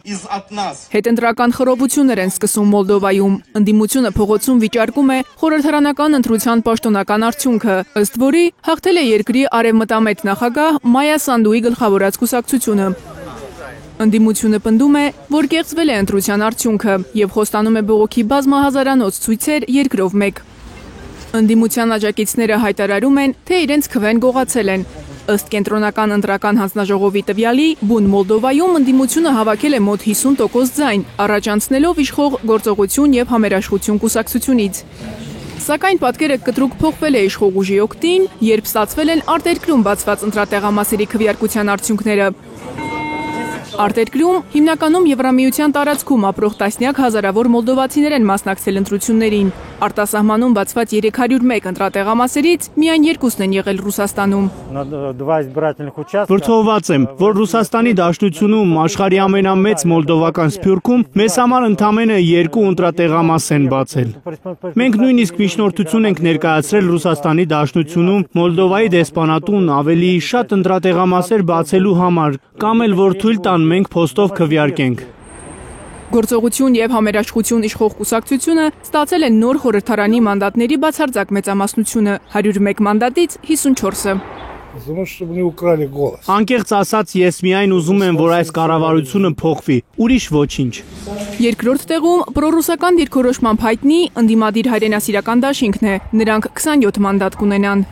Հետընտրական խռովություններ են սկսում Մոլդովայում։ Ընդդիմությունը փողոցում վիճարկում է խորհրդարանական ընտրության պաշտոնական արդյունքը, ըստ որի հաղթել է երկրի արևմտամետ նախագահ Մայա Սանդուի գլխավորած կուսակցությունը։ Ընդդիմությունը պնդում է, որ կեղծվել է ընտրության արդյունքը եւ խոստանում է բողոքի բազմահազարանոց ցույցեր երկրով մեկ։ Ընդդիմության աջակիցները հայտարարում են, թե իրենց քվեն գողացել են։ Ըստ կենտրոնական ընտրական հանձնաժողովի տվյալի, բուն Մոլդովայում ընդդիմությունը հավաքել է մոտ 50% ձայն, առաջ անցնելով իշխող գործողություն եւ համերաշխություն կուսակցությունից։ Սակայն պատկերը կտրուկ փոխվել է իշխող ուժի օգտին, երբ ստացվել են արտերկրում բացված ընտրատեղամասերի քվեարկության արդյունքները։ Արտերկրում հիմնականում Եվրամիության տարածքում ապրող տասնյակ հազարավոր մոլդովացիներ են մասնակցել ընտրություններին։ Արտասահմանում բացված 301 ընտրատեղամասերից միայն 2-ն են եղել Ռուսաստանում։ Վրդովված եմ, որ Ռուսաստանի Դաշնությունում աշխարհի ամենամեծ մոլդովական սփյուռքում մեզ համար ընդամենը 2 ընտրատեղամաս են բացել։ Մենք նույնիսկ միջնորդություն ենք ներկայացրել Ռուսաստանի Դաշնությունում Մոլդովայի դեսպանատուն ավելի շատ ընտրատեղամասեր բացելու համար, կամ էլ որ թույլ տան մենք փոստով քվեարկենք։ Գործողություն եւ համերաշխություն իշխող կուսակցությունը ստացել են նոր խորհրդարանի մանդատների բացարձակ մեծամասնությունը՝ 101 մանդատից 54-ը։ Անկեղծ ասած, ես միայն ուզում եմ, որ այս կառավարությունը փոխվի, ուրիշ ոչինչ։ Երկրորդ տեղում պրոռուսական դիրքորոշմամբ հայտնի ընդդիմադիր հայրենասիրական դաշինքն է, նրանք 27 մանդատ կունենան։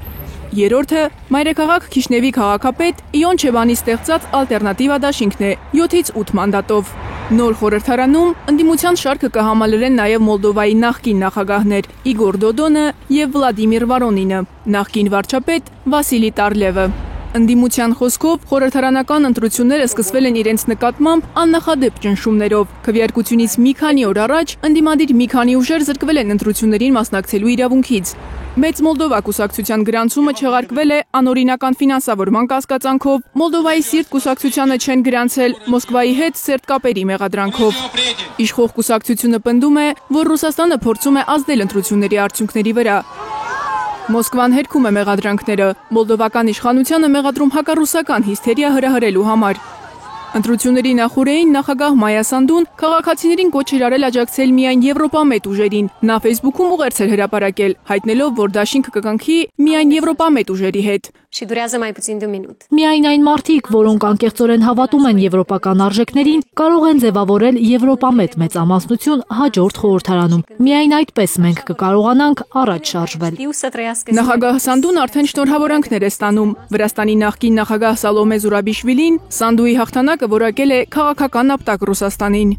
Երրորդը մայրաքաղաք Քիշնևի քաղաքապետ Իոն Չեբանի ստեղծած ալտերնատիվա դաշինքն է 7-ից 8 մանդատով։ Նոր խորհրդարանում ընդդիմության շարքը կհամալրեն նաև Մոլդովայի նախկին նախագահներ Իգոր Դոդոնը եւ Վլադիմիր Վարոնինը, նախկին վարչապետ Վասիլի Տարլևը։ Ընդդիմության խոսքով խորհրդարանական ընտրությունները սկսվել են իրենց նկատմամբ աննախադեպ ճնշումներով։ Քվեարկությունից մի քանի օր առաջ ընդդիմադիր մի քանի ուժեր զրկվել են ընտրություններին մասնակցելու իրավունքից։ Մեծ Մոլդովա կուսակցության գրանցումը չեղարկվել է անօրինական ֆինանսավորման կասկածանքով, Մոլդովայի Սիրտ կուսակցությանը չեն գրանցել Մոսկվայի հետ սերտ կապերի մեղադրանքով։ Իշխող կուսակցությունը պնդում է, որ Ռուսաստանը փորձում է ազդել ընտրությունների արդյունքների վրա։ Մոսկվան հերքում է մեղադրանքները, մոլդովական իշխանությանը մեղադրում հակառուսական հիսթերիա հրահրելու համար։ Ընտրությունների նախօրեին նախագահ Մայա Սանդուն քաղաքացիներին կոչ էր արել աջակցել միայն եվրոպամետ ուժերին։ Նա Facebook-ում ուղերձ էր հրապարակել, հայտնելով, որ դաշինքը կկնքի միայն եվրոպամետ ուժերի հետ։ Միայն այն մարդիկ, որոնք անկեղծորեն հավատում են եվրոպական արժեքներին, կարող են ձևավորել եվրոպամետ մեծամասնություն հաջորդ խորհրդարանում։ Միայն այդպես մենք կկարողանանք առաջ շարժվել։ Նախագահ Սանդուն արդեն շնորհավորանքներ է ստանում։ Վրաստանի նախկին նախագահ Սալոմե Զուրաբիշվիլին Սանդուի հաղթանակը որակել է քաղաքական ապտակ Ռուսաստանին։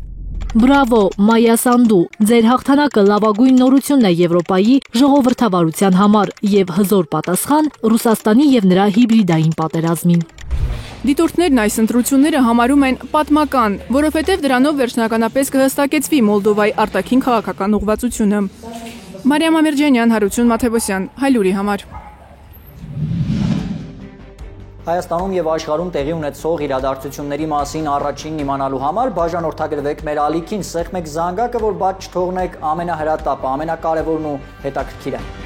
Բրավո, Մայա Սանդու, ձեր հաղթանակը լավագույն նորությունն է Եվրոպայի ժողովրդավարության համար եւ հզոր պատասխան Ռուսաստանի եւ նրա հիբրիդային պատերազմին։ Դիտորդներն այս ընտրությունները համարում են պատմական, որովհետև դրանով վերջնականապես կհստակեցվի Մոլդովայի արտաքին քաղաքական ուղղվածությունը։ Մարիամ Ամիրջանյան, Հարություն Մաթևոսյան, Հայլուրի համար։ Հայաստանում եւ աշխարհում տեղի ունեցող իրադարձությունների մասին առաջինն իմանալու համար բաժանորդագրվեք մեր ալիքին, սեղմեք զանգակը, որ բաց չթողնեք ամենահրատապը, ամենակարևորն ու հետաքրքիրը։